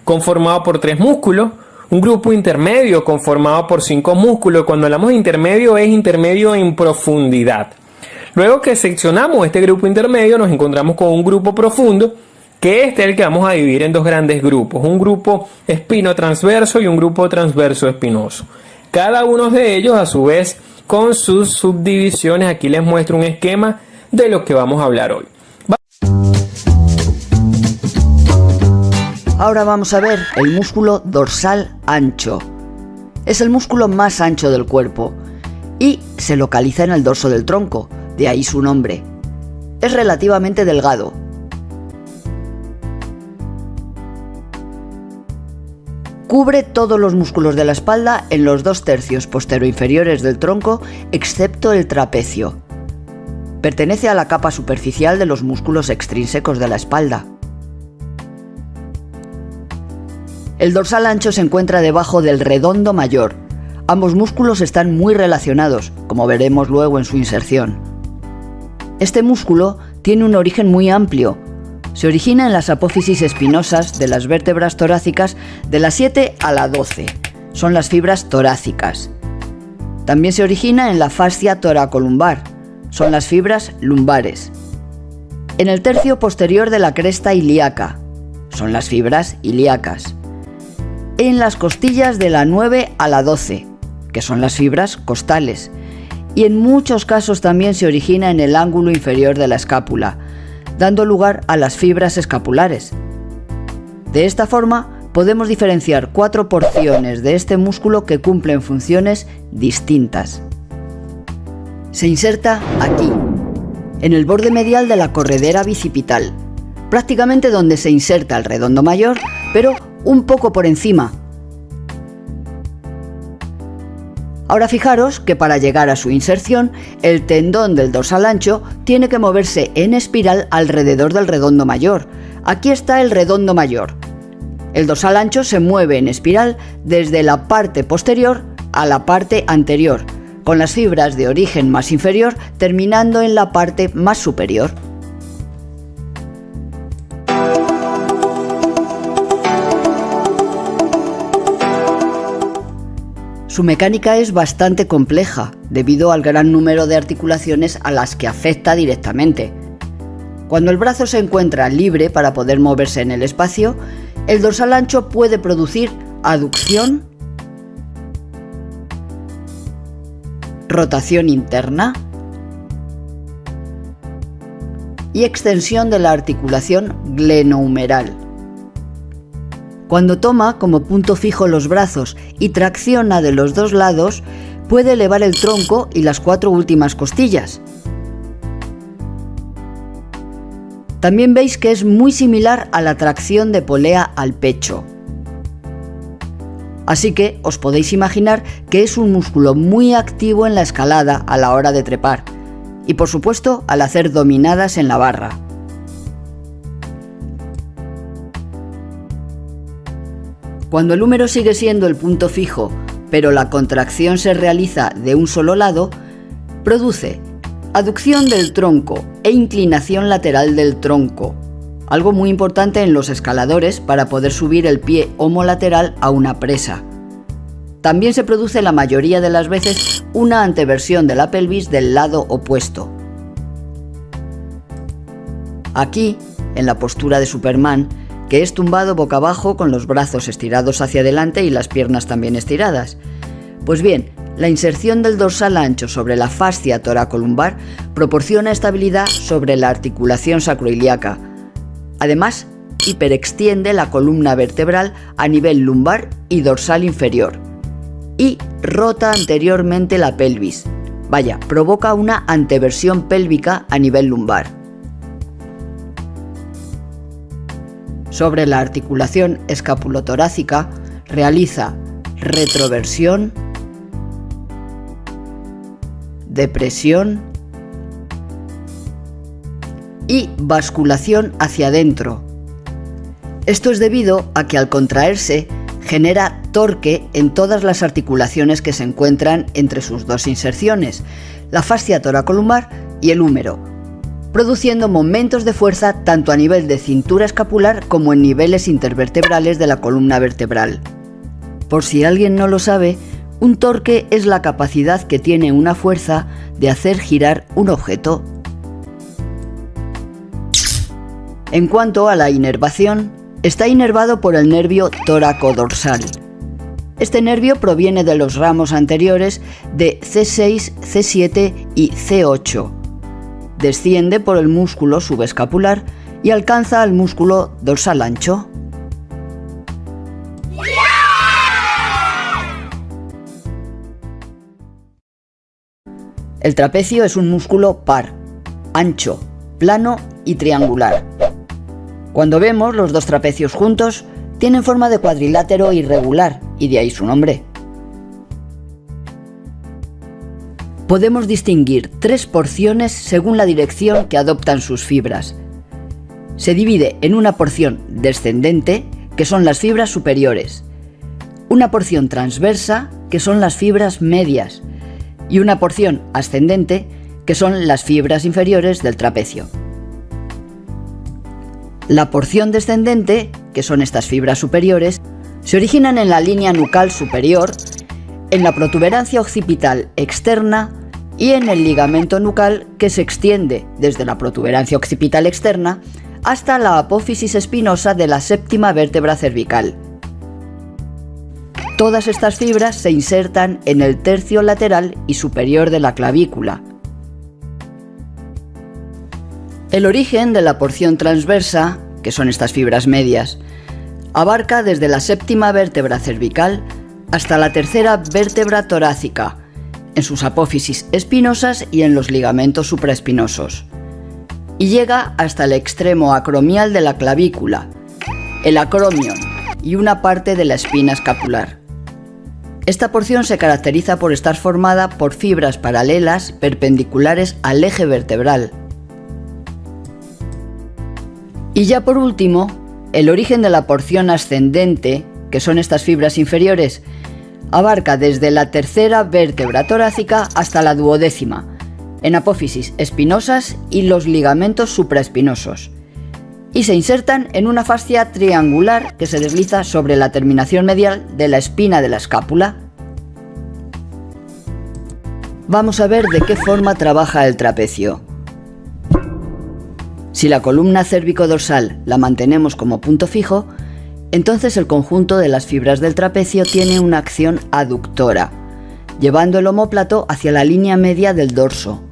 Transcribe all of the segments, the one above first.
conformado por 3 músculos, un grupo intermedio conformado por 5 músculos. Cuando hablamos de intermedio, es intermedio en profundidad. Luego que seccionamos este grupo intermedio, nos encontramos con un grupo profundo, que este es el que vamos a dividir en 2 grandes grupos, un grupo espinotransverso y un grupo transverso espinoso. Cada uno de ellos, a su vez, con sus subdivisiones. Aquí les muestro un esquema de lo que vamos a hablar hoy. Ahora vamos a ver el músculo dorsal ancho. Es el músculo más ancho del cuerpo y se localiza en el dorso del tronco, de ahí su nombre. Es relativamente delgado. Cubre todos los músculos de la espalda en los 2/3 posterior-inferiores del tronco, excepto el trapecio. Pertenece a la capa superficial de los músculos extrínsecos de la espalda. El dorsal ancho se encuentra debajo del redondo mayor. Ambos músculos están muy relacionados, como veremos luego en su inserción. Este músculo tiene un origen muy amplio. Se origina en las apófisis espinosas de las vértebras torácicas de la 7 a la 12. Son las fibras torácicas. También se origina en la fascia toracolumbar. Son las fibras lumbares. En el tercio posterior de la cresta ilíaca. Son las fibras ilíacas. En las costillas de la 9 a la 12, que son las fibras costales, y en muchos casos también se origina en el ángulo inferior de la escápula, dando lugar a las fibras escapulares. De esta forma, podemos diferenciar 4 porciones de este músculo que cumplen funciones distintas. Se inserta aquí, en el borde medial de la corredera bicipital, prácticamente donde se inserta el redondo mayor, pero un poco por encima. Ahora fijaros que para llegar a su inserción, el tendón del dorsal ancho tiene que moverse en espiral alrededor del redondo mayor. Aquí está el redondo mayor. El dorsal ancho se mueve en espiral desde la parte posterior a la parte anterior, con las fibras de origen más inferior terminando en la parte más superior. Su mecánica es bastante compleja, debido al gran número de articulaciones a las que afecta directamente. Cuando el brazo se encuentra libre para poder moverse en el espacio, el dorsal ancho puede producir aducción, rotación interna y extensión de la articulación glenohumeral. Cuando toma como punto fijo los brazos y tracciona de los 2 lados, puede elevar el tronco y las 4 últimas costillas. También veis que es muy similar a la tracción de polea al pecho. Así que os podéis imaginar que es un músculo muy activo en la escalada a la hora de trepar y por supuesto al hacer dominadas en la barra. Cuando el húmero sigue siendo el punto fijo, pero la contracción se realiza de un solo lado, produce aducción del tronco e inclinación lateral del tronco, algo muy importante en los escaladores para poder subir el pie homolateral a una presa. También se produce la mayoría de las veces una anteversión de la pelvis del lado opuesto. Aquí, en la postura de Superman, que es tumbado boca abajo con los brazos estirados hacia adelante y las piernas también estiradas. Pues bien, la inserción del dorsal ancho sobre la fascia toracolumbar proporciona estabilidad sobre la articulación sacroiliaca. Además, hiperextiende la columna vertebral a nivel lumbar y dorsal inferior. Y rota anteriormente la pelvis. Vaya, provoca una anteversión pélvica a nivel lumbar. Sobre la articulación escapulotorácica realiza retroversión, depresión y basculación hacia adentro. Esto es debido a que al contraerse genera torque en todas las articulaciones que se encuentran entre sus 2 inserciones, la fascia toracolumbar y el húmero. produciendo momentos de fuerza tanto a nivel de cintura escapular como en niveles intervertebrales de la columna vertebral. Por si alguien no lo sabe, un torque es la capacidad que tiene una fuerza de hacer girar un objeto. En cuanto a la inervación, está inervado por el nervio tóraco-dorsal. Este nervio proviene de los ramos anteriores de C6, C7 y C8. Desciende por el músculo subescapular y alcanza al músculo dorsal ancho. El trapecio es un músculo par, ancho, plano y triangular. Cuando vemos los dos trapecios juntos, tienen forma de cuadrilátero irregular, y de ahí su nombre. Podemos distinguir tres porciones según la dirección que adoptan sus fibras. Se divide en una porción descendente, que son las fibras superiores, una porción transversa, que son las fibras medias, y una porción ascendente, que son las fibras inferiores del trapecio. La porción descendente, que son estas fibras superiores, se originan en la línea nucal superior, en la protuberancia occipital externa y en el ligamento nucal que se extiende desde la protuberancia occipital externa hasta la apófisis espinosa de la séptima vértebra cervical. Todas estas fibras se insertan en el tercio lateral y superior de la clavícula. El origen de la porción transversa, que son estas fibras medias, abarca desde la séptima vértebra cervical hasta la tercera vértebra torácica, en sus apófisis espinosas y en los ligamentos supraespinosos, y llega hasta el extremo acromial de la clavícula, el acromion y una parte de la espina escapular. Esta porción se caracteriza por estar formada por fibras paralelas perpendiculares al eje vertebral. Y ya por último, el origen de la porción ascendente, que son estas fibras inferiores, abarca desde la tercera vértebra torácica hasta la duodécima, en apófisis espinosas y los ligamentos supraespinosos, y se insertan en una fascia triangular que se desliza sobre la terminación medial de la espina de la escápula. Vamos a ver de qué forma trabaja el trapecio. Si la columna cérvico-dorsal la mantenemos como punto fijo, entonces el conjunto de las fibras del trapecio tiene una acción aductora, llevando el omóplato hacia la línea media del dorso.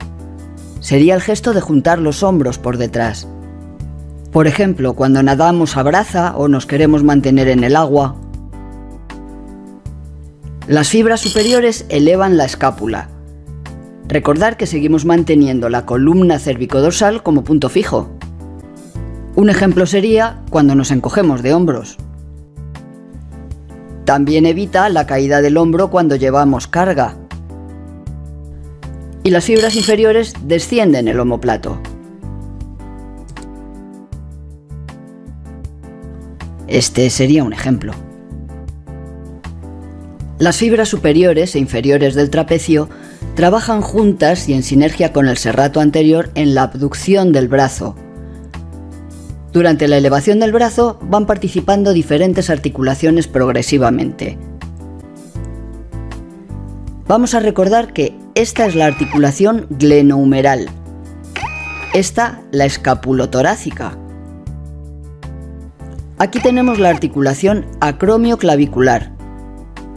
Sería el gesto de juntar los hombros por detrás. Por ejemplo, cuando nadamos a braza o nos queremos mantener en el agua. Las fibras superiores elevan la escápula. Recordar que seguimos manteniendo la columna cérvico-dorsal como punto fijo. Un ejemplo sería cuando nos encogemos de hombros. También evita la caída del hombro cuando llevamos carga. Y las fibras inferiores descienden el omóplato. Este sería un ejemplo. Las fibras superiores e inferiores del trapecio trabajan juntas y en sinergia con el serrato anterior en la abducción del brazo. Durante la elevación del brazo van participando diferentes articulaciones progresivamente. Vamos a recordar que esta es la articulación glenohumeral, esta la escapulotorácica. Aquí tenemos la articulación acromioclavicular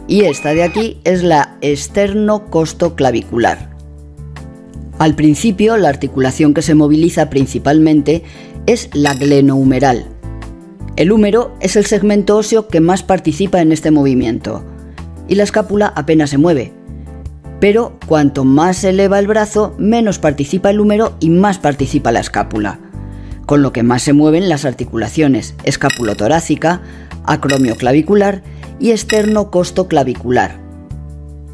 y esta de aquí es la esternocostoclavicular. Al principio, la articulación que se moviliza principalmente es la glenohumeral. El húmero es el segmento óseo que más participa en este movimiento y la escápula apenas se mueve. Pero cuanto más se eleva el brazo, menos participa el húmero y más participa la escápula, con lo que más se mueven las articulaciones escapulotorácica, acromioclavicular y esternocostoclavicular.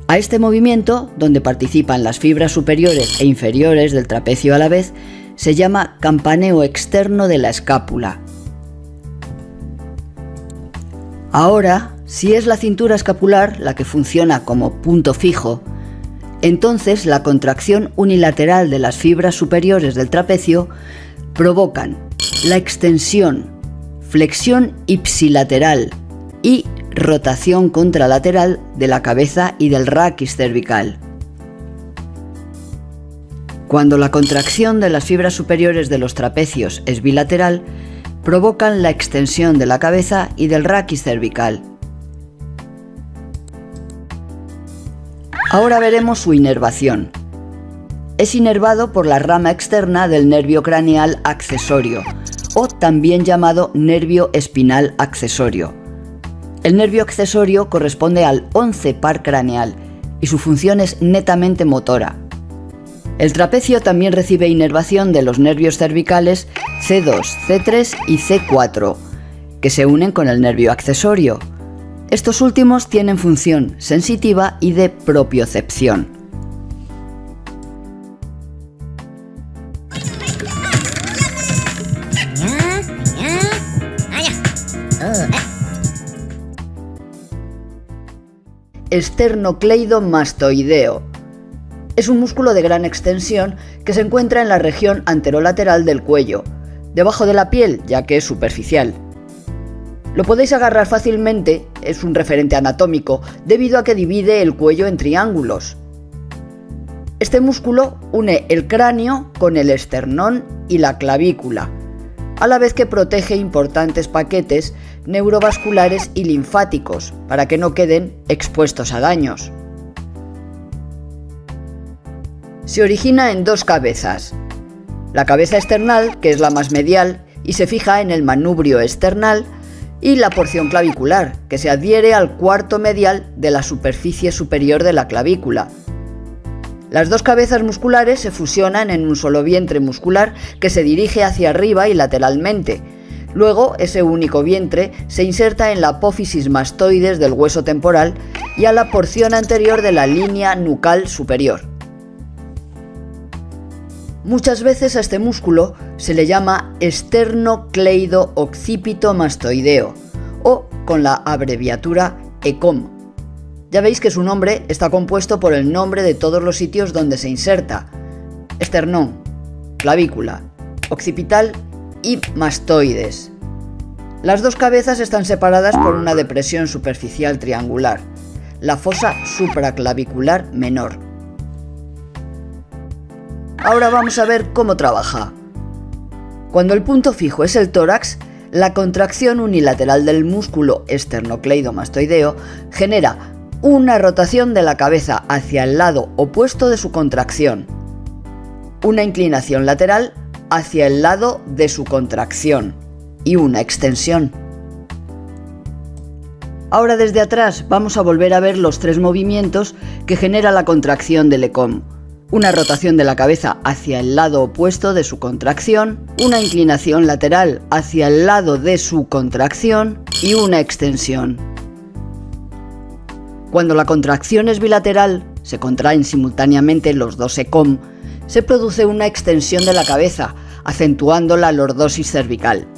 A este movimiento, donde participan las fibras superiores e inferiores del trapecio a la vez, se llama campaneo externo de la escápula. Ahora, si es la cintura escapular la que funciona como punto fijo, Entonces, la contracción unilateral de las fibras superiores del trapecio provocan la extensión, flexión ipsilateral y rotación contralateral de la cabeza y del raquis cervical. Cuando la contracción de las fibras superiores de los trapecios es bilateral, provocan la extensión de la cabeza y del raquis cervical. Ahora veremos su inervación. Es inervado por la rama externa del nervio craneal accesorio, o también llamado nervio espinal accesorio. El nervio accesorio corresponde al 11 par craneal y su función es netamente motora. El trapecio también recibe inervación de los nervios cervicales C2, C3 y C4, que se unen con el nervio accesorio. Estos últimos tienen función sensitiva y de propiocepción. Esternocleidomastoideo. Es un músculo de gran extensión que se encuentra en la región anterolateral del cuello, debajo de la piel, ya que es superficial. Lo podéis agarrar fácilmente, es un referente anatómico, debido a que divide el cuello en triángulos. Este músculo une el cráneo con el esternón y la clavícula, a la vez que protege importantes paquetes neurovasculares y linfáticos para que no queden expuestos a daños. Se origina en dos cabezas. La cabeza esternal, que es la más medial y se fija en el manubrio esternal, y la porción clavicular, que se adhiere al cuarto medial de la superficie superior de la clavícula. Las dos cabezas musculares se fusionan en un solo vientre muscular que se dirige hacia arriba y lateralmente. Luego, ese único vientre se inserta en la apófisis mastoides del hueso temporal y a la porción anterior de la línea nucal superior. Muchas veces a este músculo se le llama esternocleido-occipito-mastoideo o con la abreviatura ECOM. Ya veis que su nombre está compuesto por el nombre de todos los sitios donde se inserta: esternón, clavícula, occipital y mastoides. Las dos cabezas están separadas por una depresión superficial triangular, la fosa supraclavicular menor. Ahora vamos a ver cómo trabaja. Cuando el punto fijo es el tórax, la contracción unilateral del músculo esternocleidomastoideo genera una rotación de la cabeza hacia el lado opuesto de su contracción, una inclinación lateral hacia el lado de su contracción y una extensión. Ahora desde atrás vamos a volver a ver los tres movimientos que genera la contracción del ECOM. Una rotación de la cabeza hacia el lado opuesto de su contracción, una inclinación lateral hacia el lado de su contracción y una extensión. Cuando la contracción es bilateral, se contraen simultáneamente los dos ECOM, se produce una extensión de la cabeza, acentuando la lordosis cervical.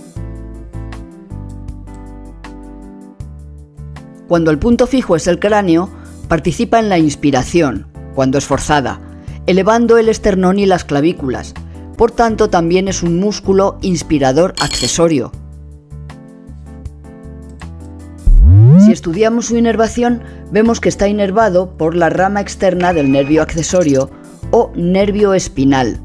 Cuando el punto fijo es el cráneo, participa en la inspiración, cuando es forzada, elevando el esternón y las clavículas. Por tanto, también es un músculo inspirador accesorio. Si estudiamos su inervación, vemos que está inervado por la rama externa del nervio accesorio o nervio espinal.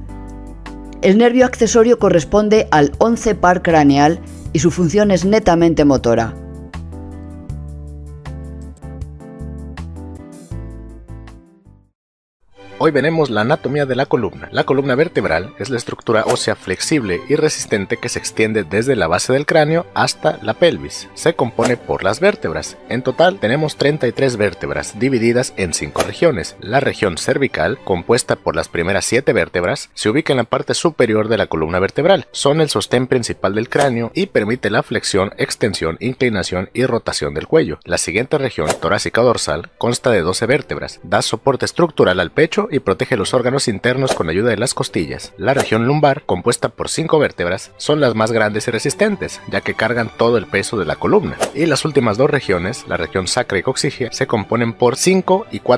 El nervio accesorio corresponde al 11 par craneal y su función es netamente motora. Hoy veremos la anatomía de la columna. La columna vertebral es la estructura ósea flexible y resistente que se extiende desde la base del cráneo hasta la pelvis. Se compone por las vértebras. En total tenemos 33 vértebras divididas en 5 regiones. La región cervical, compuesta por las primeras 7 vértebras, se ubica en la parte superior de la columna vertebral. Son el sostén principal del cráneo y permite la flexión, extensión, inclinación y rotación del cuello. La siguiente región, torácica o dorsal, consta de 12 vértebras. Da soporte estructural al pecho y protege los órganos internos con ayuda de las costillas. La región lumbar, compuesta por 5 vértebras, son las más grandes y resistentes, ya que cargan todo el peso de la columna. Y las últimas dos regiones, la región sacra y coxígea, se componen por 5 y 4